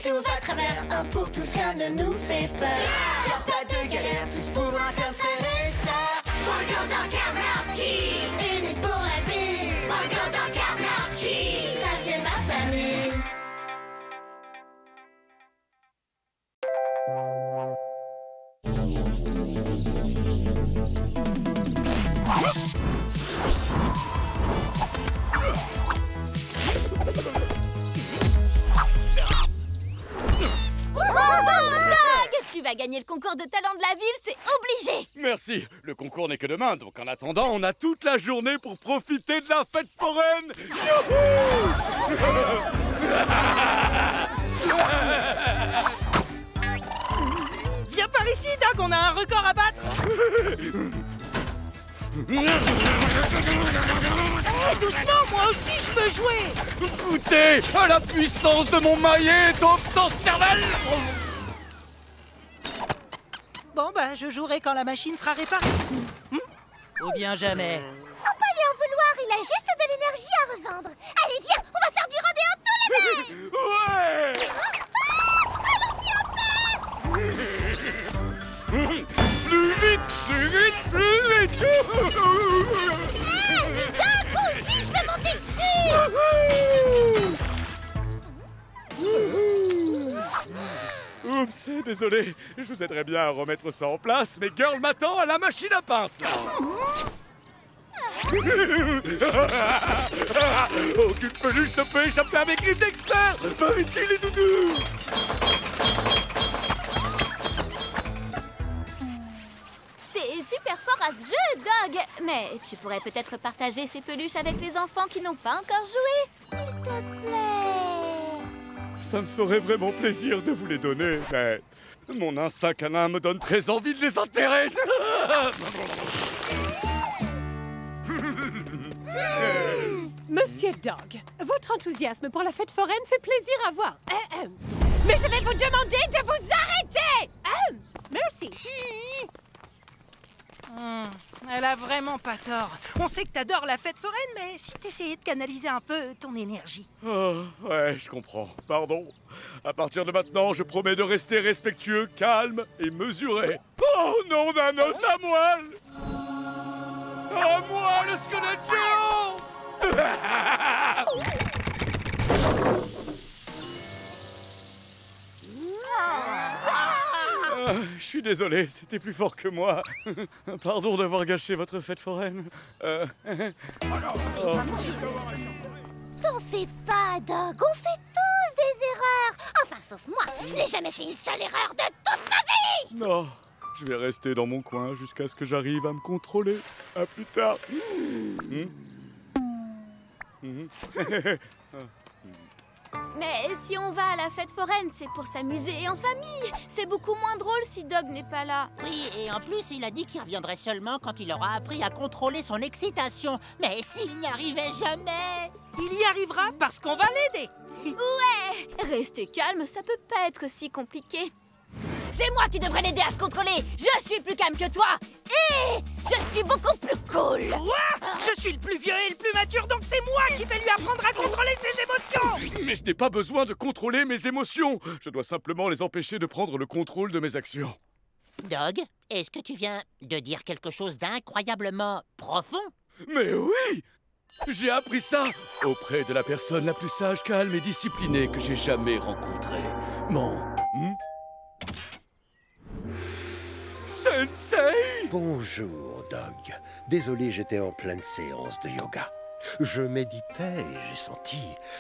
tout va à travers. Un pour tous, rien ne nous fait peur. Y'a pas de galère, tous pour un comme frère et sœur. Burger dans Carnage Cheese, unis pour la vie. Burger dans Carnage Cheese, ça c'est ma famille. Tu vas gagner le concours de talent de la ville, c'est obligé. Merci. Le concours n'est que demain, donc en attendant, on a toute la journée pour profiter de la fête foraine. Viens par ici, Doug, on a un record à battre. Hey, doucement, moi aussi je veux jouer. Goûtez à la puissance de mon maillet d'homme sans cervelle. Bon, bah, je jouerai quand la machine sera réparée. Ou bien jamais. Faut pas lui en vouloir, il a juste de l'énergie à revendre. Allez, viens, on va faire du rodéo tous les deux. Ouais. Plus vite, plus vite, plus vite. D'un coup aussi, je vais monter dessus. Oups, désolé. Je vous aiderais bien à remettre ça en place, mais Girl m'attend à la machine à pince, là. Aucune peluche ne peut échapper à mes griffes d'expert. Par ici, les doudous. T'es super fort à ce jeu, Doug. Mais tu pourrais peut-être partager ces peluches avec les enfants qui n'ont pas encore joué. S'il te plaît. Ça me ferait vraiment plaisir de vous les donner, mais mon instinct canin me donne très envie de les enterrer. Monsieur Dog, votre enthousiasme pour la fête foraine fait plaisir à voir. Mais je vais vous demander de vous arrêter. Merci. Elle a vraiment pas tort. On sait que t'adores la fête foraine, mais si t'essayais de canaliser un peu ton énergie. Oh, ouais, je comprends. Pardon. À partir de maintenant, je promets de rester respectueux, calme et mesuré. Oh, nom d'un os à moelle! À moi, le squelette géant! Je suis désolé, c'était plus fort que moi. Pardon d'avoir gâché votre fête foraine. T'en fais pas, Doug. On fait tous des erreurs. Enfin, sauf moi. Je n'ai jamais fait une seule erreur de toute ma vie. Non, je vais rester dans mon coin jusqu'à ce que j'arrive à me contrôler. À plus tard. Mais si on va à la fête foraine, c'est pour s'amuser en famille. C'est beaucoup moins drôle si Doug n'est pas là. Oui, et en plus, il a dit qu'il reviendrait seulement quand il aura appris à contrôler son excitation. Mais s'il n'y arrivait jamais... Il y arrivera parce qu'on va l'aider. Ouais, rester calme, ça peut pas être si compliqué. C'est moi qui devrais l'aider à se contrôler. Je suis plus calme que toi. Et je suis beaucoup plus cool. Quoi? Je suis le plus vieux et le plus mature, donc c'est moi qui vais lui apprendre à contrôler ses émotions. Mais je n'ai pas besoin de contrôler mes émotions. Je dois simplement les empêcher de prendre le contrôle de mes actions. Doug, est-ce que tu viens de dire quelque chose d'incroyablement profond? Mais oui! J'ai appris ça auprès de la personne la plus sage, calme et disciplinée que j'ai jamais rencontrée. Mon... Sensei! Bonjour, Doug. Désolé, j'étais en pleine séance de yoga. Je méditais et j'ai senti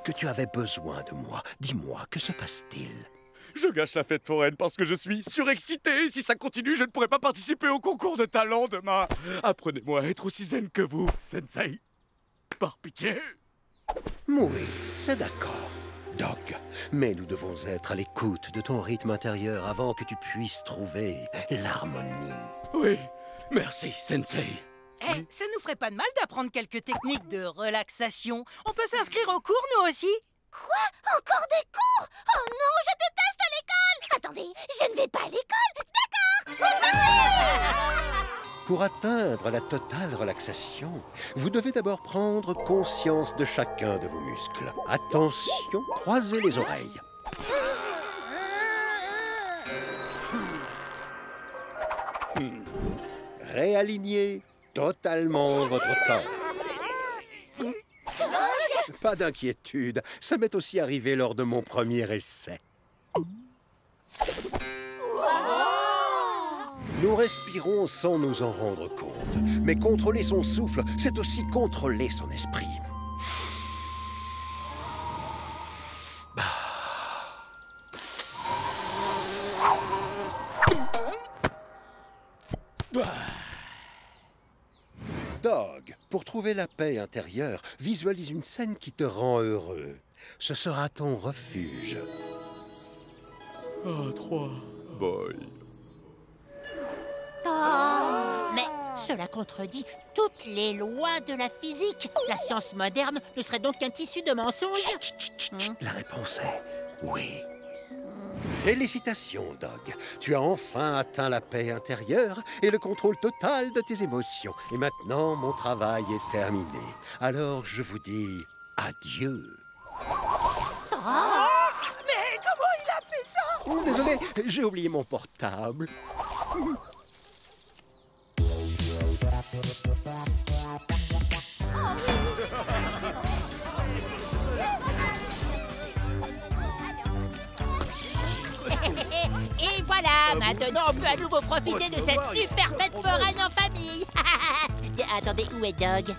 que tu avais besoin de moi. Dis-moi, que se passe-t-il? Je gâche la fête foraine parce que je suis surexcité. Si ça continue, je ne pourrai pas participer au concours de talent demain. Apprenez-moi à être aussi zen que vous, Sensei. Par pitié. Oui, c'est d'accord, Doug. Mais nous devons être à l'écoute de ton rythme intérieur avant que tu puisses trouver l'harmonie. Oui, merci, Sensei. Eh, ça nous ferait pas de mal d'apprendre quelques techniques de relaxation. On peut s'inscrire au cours, nous aussi. Quoi? Encore des cours? Oh non, je déteste l'école! Attendez, je ne vais pas à l'école, d'accord? Pour atteindre la totale relaxation, vous devez d'abord prendre conscience de chacun de vos muscles. Attention, croisez les oreilles. réalignez totalement votre corps. Pas d'inquiétude, ça m'est aussi arrivé lors de mon premier essai. Nous respirons sans nous en rendre compte. Mais contrôler son souffle, c'est aussi contrôler son esprit. Dog, pour trouver la paix intérieure, visualise une scène qui te rend heureux. Ce sera ton refuge. Ah, 3, boy. Mais cela contredit toutes les lois de la physique. La science moderne ne serait donc qu'un tissu de mensonges. Chut, chut, chut, chut. La réponse est oui. Félicitations, Dog. Tu as enfin atteint la paix intérieure et le contrôle total de tes émotions. Et maintenant, mon travail est terminé. Alors, je vous dis adieu. Mais comment il a fait ça? Oh, désolé, j'ai oublié mon portable. Et voilà, maintenant on peut à nouveau profiter de cette super fête foraine en famille. Attendez, où est Dog?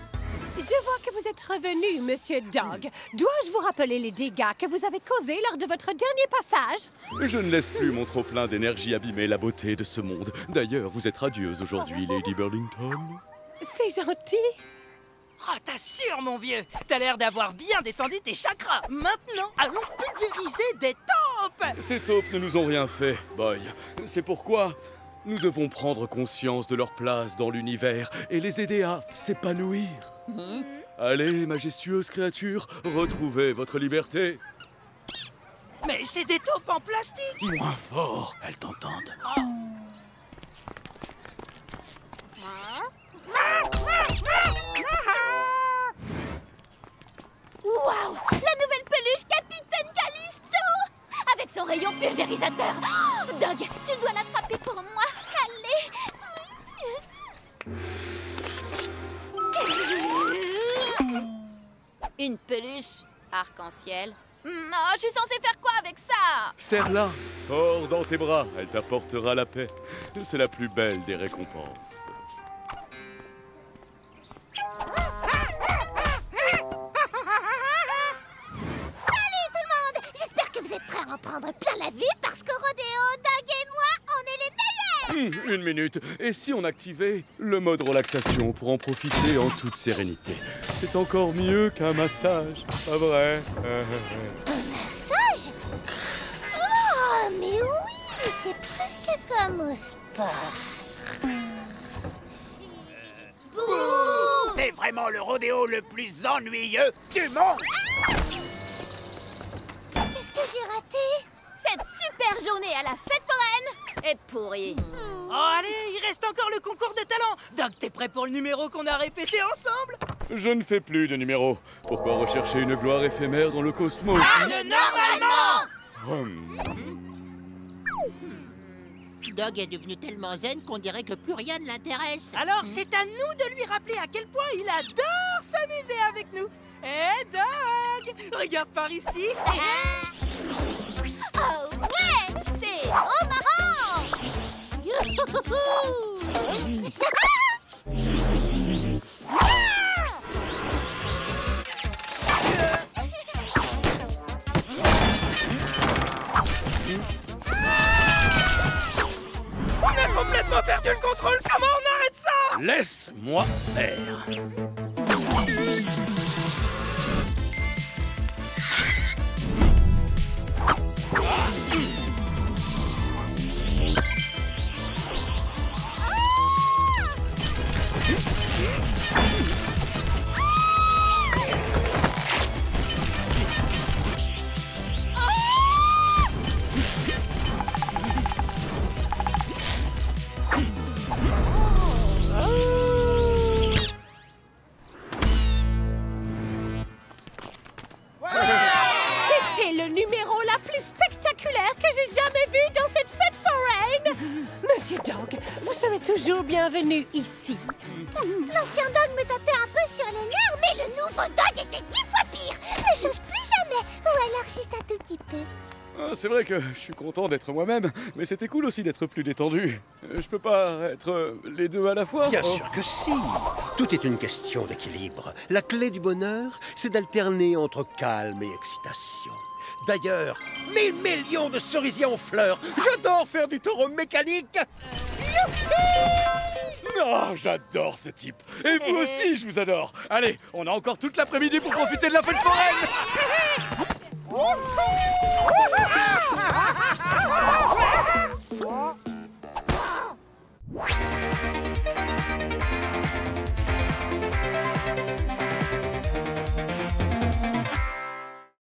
Je vois que vous êtes revenu, Monsieur Dog. Dois-je vous rappeler les dégâts que vous avez causés lors de votre dernier passage? Je ne laisse plus mon trop-plein d'énergie abîmer la beauté de ce monde. D'ailleurs, vous êtes radieuse aujourd'hui, Lady Burlington. C'est gentil. Oh, t'assures, mon vieux. T'as l'air d'avoir bien détendu tes chakras. Maintenant, allons pulvériser des taupes. Ces taupes ne nous ont rien fait, Boy. C'est pourquoi nous devons prendre conscience de leur place dans l'univers et les aider à s'épanouir. Allez, majestueuse créature, retrouvez votre liberté. Mais c'est des taupes en plastique. Moins fort, elles t'entendent. Waouh! La nouvelle peluche Capitaine Callisto! Avec son rayon pulvérisateur! Oh, Dog, tu dois l'attraper pour moi! Allez! Une peluche arc-en-ciel? Oh, je suis censée faire quoi avec ça? Serre-la fort dans tes bras, elle t'apportera la paix. C'est la plus belle des récompenses. Prêt à en prendre plein la vue parce qu'au rodéo, Dog et moi, on est les meilleurs. Une minute. Et si on activait le mode relaxation pour en profiter en toute sérénité? C'est encore mieux qu'un massage, pas vrai? Un massage? Oh, mais oui, c'est presque comme au sport. C'est vraiment le rodéo le plus ennuyeux du monde. Qu'est-ce que j'ai raté? Cette super journée à la fête foraine est pourrie. Oh, allez, il reste encore le concours de talent. Dog, t'es prêt pour le numéro qu'on a répété ensemble? Je ne fais plus de numéros. Pourquoi rechercher une gloire éphémère dans le cosmos? Normalement. Dog est devenu tellement zen qu'on dirait que plus rien ne l'intéresse. Alors, c'est à nous de lui rappeler à quel point il adore s'amuser avec nous. Hé, Dog, regarde par ici. Oh ouais, c'est trop marrant. On a complètement perdu le contrôle. Comment on arrête ça? Laisse-moi faire. C'était le numéro la plus spectaculaire que j'ai jamais vu dans cette fête foraine. Monsieur Dog, vous serez toujours bienvenu ici. L'ancien Dog me tapait un peu sur les nerfs, mais le nouveau Dog était 10 fois pire. Ne change plus jamais, ou alors juste un tout petit peu. Ah, c'est vrai que je suis content d'être moi-même, mais c'était cool aussi d'être plus détendu. Je peux pas être les deux à la fois. Bien sûr que si. Tout est une question d'équilibre. La clé du bonheur, c'est d'alterner entre calme et excitation. D'ailleurs, 1000 millions de cerisiers en fleurs. J'adore faire du taureau mécanique. Oh, j'adore ce type. Et vous aussi, je vous adore. Allez, on a encore toute l'après-midi pour profiter de la fête foraine.